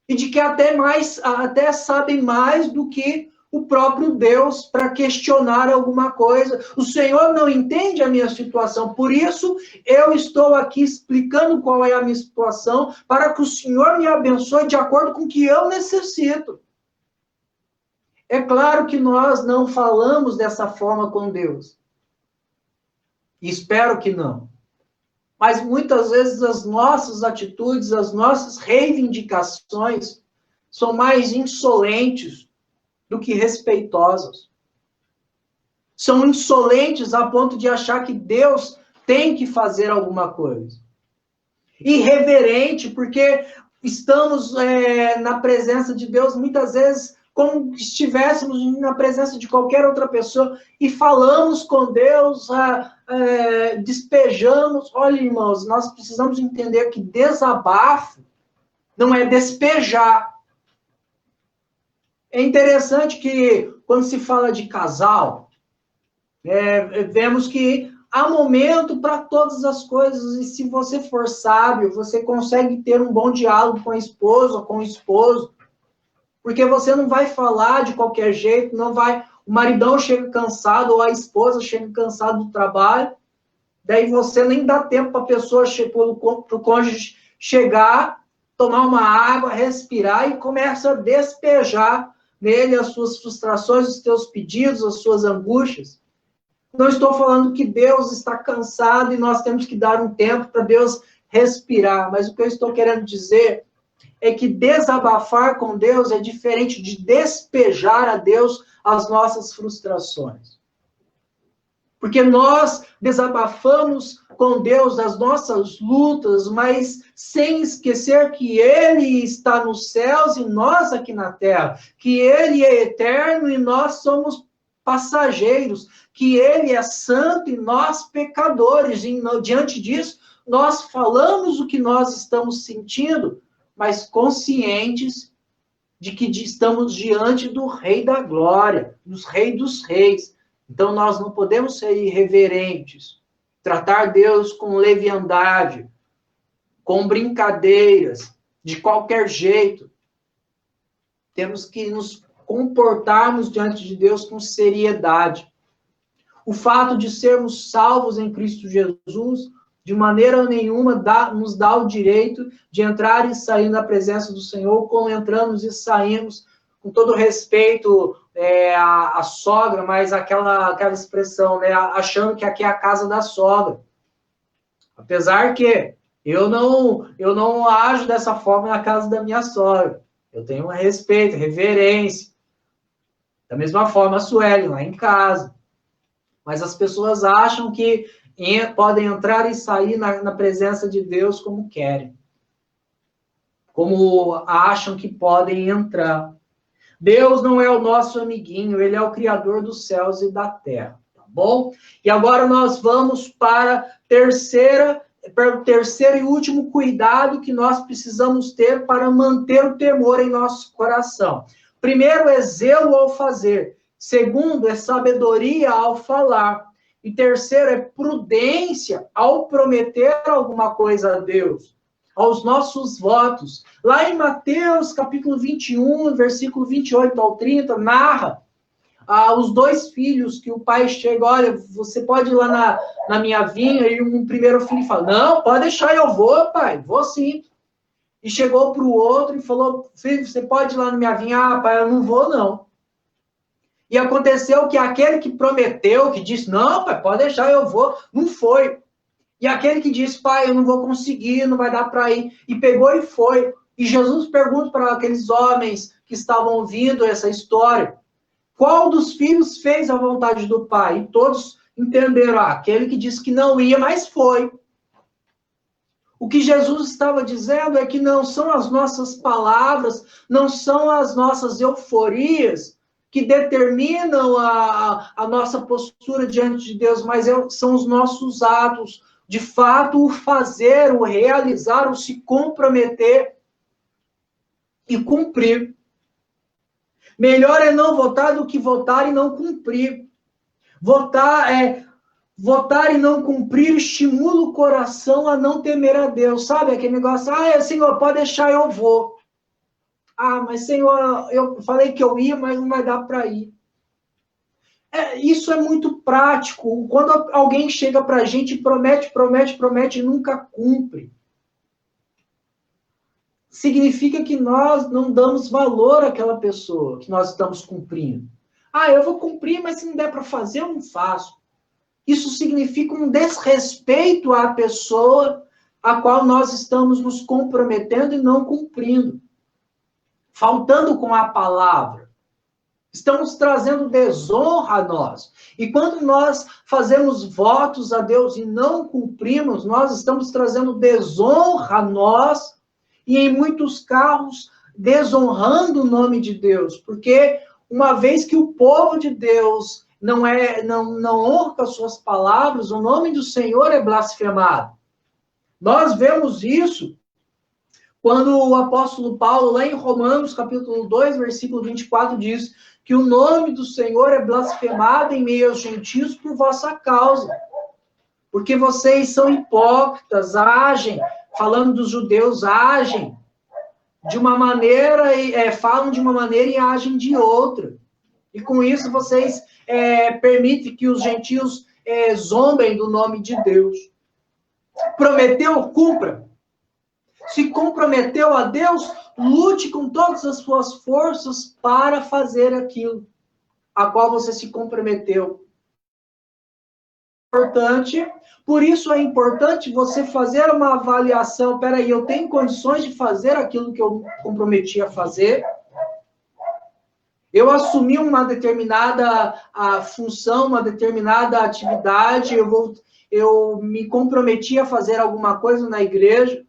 e de que até sabem mais do que o próprio Deus para questionar alguma coisa. O Senhor não entende a minha situação, por isso eu estou aqui explicando qual é a minha situação, para que o Senhor me abençoe de acordo com o que eu necessito. É claro que nós não falamos dessa forma com Deus. Espero que não. Mas muitas vezes as nossas atitudes, as nossas reivindicações são mais insolentes do que respeitosas. São insolentes a ponto de achar que Deus tem que fazer alguma coisa. Irreverente, porque estamos na presença de Deus, muitas vezes, como se estivéssemos na presença de qualquer outra pessoa, e falamos com Deus, despejamos. Olha, irmãos, nós precisamos entender que desabafo não é despejar. É interessante que, quando se fala de casal, vemos que há momento para todas as coisas, e se você for sábio, você consegue ter um bom diálogo com a esposa, com o esposo, porque você não vai falar de qualquer jeito, não vai... O maridão chega cansado, ou a esposa chega cansada do trabalho, daí você nem dá tempo para a pessoa, para o cônjuge chegar, tomar uma água, respirar, e começa a despejar nele as suas frustrações, os seus pedidos, as suas angústias. Não estou falando que Deus está cansado e nós temos que dar um tempo para Deus respirar, mas o que eu estou querendo dizer é que desabafar com Deus é diferente de despejar a Deus as nossas frustrações. Porque nós desabafamos com Deus as nossas lutas, mas sem esquecer que Ele está nos céus e nós aqui na terra, que Ele é eterno e nós somos passageiros, que Ele é santo e nós pecadores. E diante disso, nós falamos o que nós estamos sentindo, mas conscientes de que estamos diante do Rei da Glória, dos Reis dos Reis. Então, nós não podemos ser irreverentes, tratar Deus com leviandade, com brincadeiras, de qualquer jeito. Temos que nos comportarmos diante de Deus com seriedade. O fato de sermos salvos em Cristo Jesus, de maneira nenhuma, nos dá o direito de entrar e sair na presença do Senhor, como entramos e saímos, com todo respeito à sogra, mas aquela expressão, né, achando que aqui é a casa da sogra. Apesar que eu não ajo dessa forma na casa da minha sogra. Eu tenho respeito, reverência. Da mesma forma a Sueli, lá em casa. Mas as pessoas acham que podem entrar e sair na presença de Deus como querem. Como acham que podem entrar. Deus não é o nosso amiguinho, Ele é o Criador dos céus e da terra. Tá bom? E agora nós vamos para o terceiro e último cuidado que nós precisamos ter para manter o temor em nosso coração. Primeiro é zelo ao fazer. Segundo é sabedoria ao falar. E terceiro é prudência ao prometer alguma coisa a Deus, aos nossos votos. Lá em Mateus, capítulo 21, versículo 28 ao 30, narra os dois filhos que o pai chega, olha, você pode ir lá na minha vinha, e um primeiro filho fala, não, pode deixar, eu vou, pai, vou sim. E chegou para o outro e falou, filho, você pode ir lá na minha vinha? Ah, pai, eu não vou, não. E aconteceu que aquele que prometeu, que disse, não, pai, pode deixar, eu vou, não foi. E aquele que disse, pai, eu não vou conseguir, não vai dar para ir, e pegou e foi. E Jesus pergunta para aqueles homens que estavam ouvindo essa história, qual dos filhos fez a vontade do pai? E todos entenderam, aquele que disse que não ia, mas foi. O que Jesus estava dizendo é que não são as nossas palavras, não são as nossas euforias que determinam a nossa postura diante de Deus, mas são os nossos atos, de fato, o fazer, o realizar, o se comprometer e cumprir. Melhor é não votar do que votar e não cumprir. Votar e não cumprir estimula o coração a não temer a Deus. Sabe aquele negócio? Senhor, pode deixar, eu vou. Mas Senhor, eu falei que eu ia, mas não vai dar para ir. Isso é muito prático. Quando alguém chega para a gente e promete e nunca cumpre, significa que nós não damos valor àquela pessoa que nós estamos cumprindo. Eu vou cumprir, mas se não der para fazer, eu não faço. Isso significa um desrespeito à pessoa a qual nós estamos nos comprometendo e não cumprindo. Faltando com a palavra. Estamos trazendo desonra a nós. E quando nós fazemos votos a Deus e não cumprimos, nós estamos trazendo desonra a nós e, em muitos casos, desonrando o nome de Deus. Porque uma vez que o povo de Deus não honra com as suas palavras, o nome do Senhor é blasfemado. Nós vemos isso quando o apóstolo Paulo, lá em Romanos, capítulo 2, versículo 24, diz que o nome do Senhor é blasfemado em meio aos gentios por vossa causa. Porque vocês são hipócritas, agem, falando dos judeus, agem de uma maneira, falam de uma maneira e agem de outra. E com isso vocês permitem que os gentios zombem do nome de Deus. Prometeu, cumpra. Se comprometeu a Deus, lute com todas as suas forças para fazer aquilo a qual você se comprometeu. Por isso é importante você fazer uma avaliação. Peraí, eu tenho condições de fazer aquilo que eu me comprometi a fazer? Eu assumi uma determinada função, uma determinada atividade, eu me comprometi a fazer alguma coisa na igreja,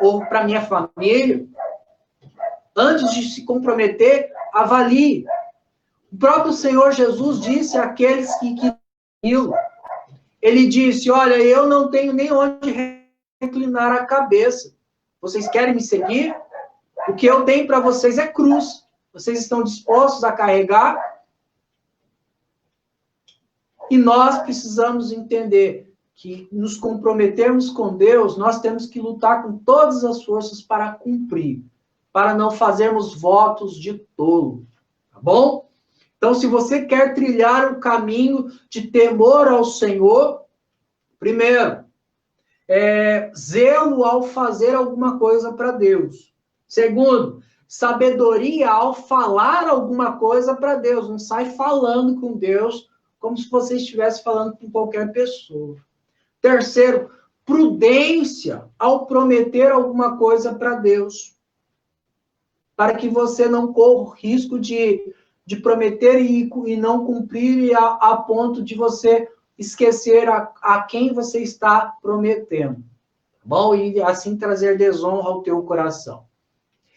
ou para minha família. Antes de se comprometer, avalie. O próprio Senhor Jesus disse àqueles que queriam, ele disse, olha, eu não tenho nem onde reclinar a cabeça. Vocês querem me seguir? O que eu tenho para vocês é cruz. Vocês estão dispostos a carregar? E nós precisamos entender que nos comprometermos com Deus, nós temos que lutar com todas as forças para cumprir, para não fazermos votos de tolo, tá bom? Então, se você quer trilhar um caminho de temor ao Senhor, primeiro, zelo ao fazer alguma coisa para Deus. Segundo, sabedoria ao falar alguma coisa para Deus. Não sai falando com Deus como se você estivesse falando com qualquer pessoa. Terceiro, prudência ao prometer alguma coisa para Deus. Para que você não corra o risco de prometer e não cumprir a ponto de você esquecer a quem você está prometendo. Tá bom? E assim trazer desonra ao teu coração.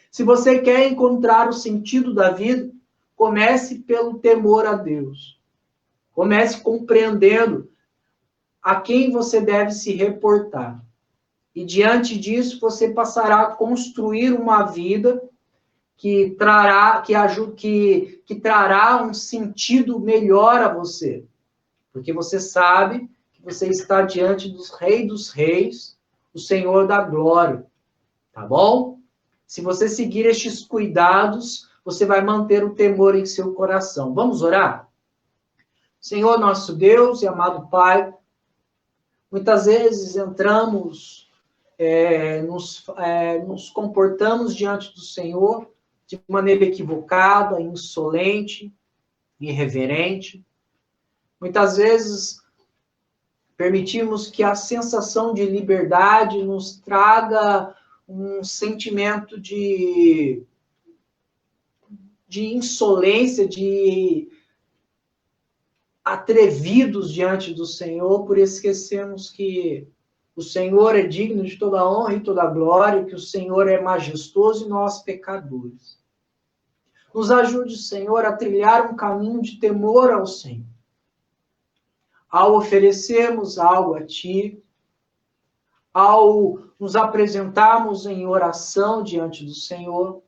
Se você quer encontrar o sentido da vida, comece pelo temor a Deus. Comece compreendendo a quem você deve se reportar. E diante disso, você passará a construir uma vida que trará um sentido melhor a você. Porque você sabe que você está diante dos Rei dos Reis, o Senhor da Glória. Tá bom? Se você seguir estes cuidados, você vai manter o temor em seu coração. Vamos orar? Senhor nosso Deus e amado Pai, muitas vezes entramos, nos comportamos diante do Senhor de maneira equivocada, insolente, irreverente. Muitas vezes permitimos que a sensação de liberdade nos traga um sentimento de insolência, de atrevidos diante do Senhor, por esquecermos que o Senhor é digno de toda honra e toda glória, que o Senhor é majestoso e nós pecadores. Nos ajude, Senhor, a trilhar um caminho de temor ao Senhor. Ao oferecermos algo a Ti, ao nos apresentarmos em oração diante do Senhor,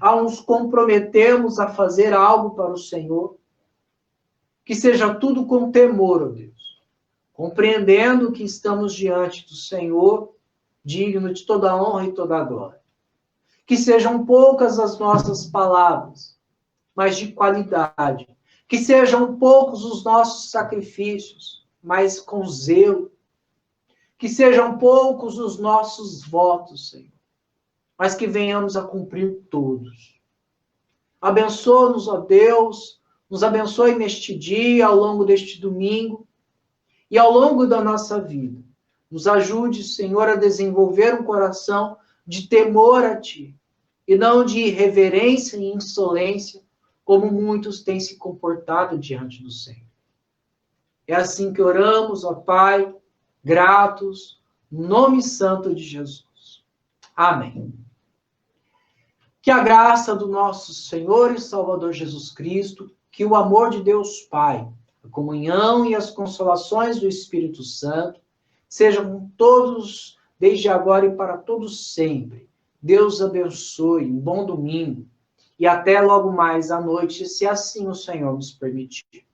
ao nos comprometermos a fazer algo para o Senhor, que seja tudo com temor, ó Deus, compreendendo que estamos diante do Senhor, digno de toda honra e toda glória. Que sejam poucas as nossas palavras, mas de qualidade. Que sejam poucos os nossos sacrifícios, mas com zelo. Que sejam poucos os nossos votos, Senhor, mas que venhamos a cumprir todos. Abençoa-nos, ó Deus, nos abençoe neste dia, ao longo deste domingo, E ao longo da nossa vida, nos ajude, Senhor, a desenvolver um coração de temor a Ti, e não de irreverência e insolência, como muitos têm se comportado diante do Senhor. É assim que oramos, ó Pai, gratos, no nome santo de Jesus. Amém. Que a graça do nosso Senhor e Salvador Jesus Cristo, que o amor de Deus Pai, a comunhão e as consolações do Espírito Santo, sejam com todos, desde agora e para todos sempre. Deus abençoe, um bom domingo, e até logo mais à noite, se assim o Senhor nos permitir.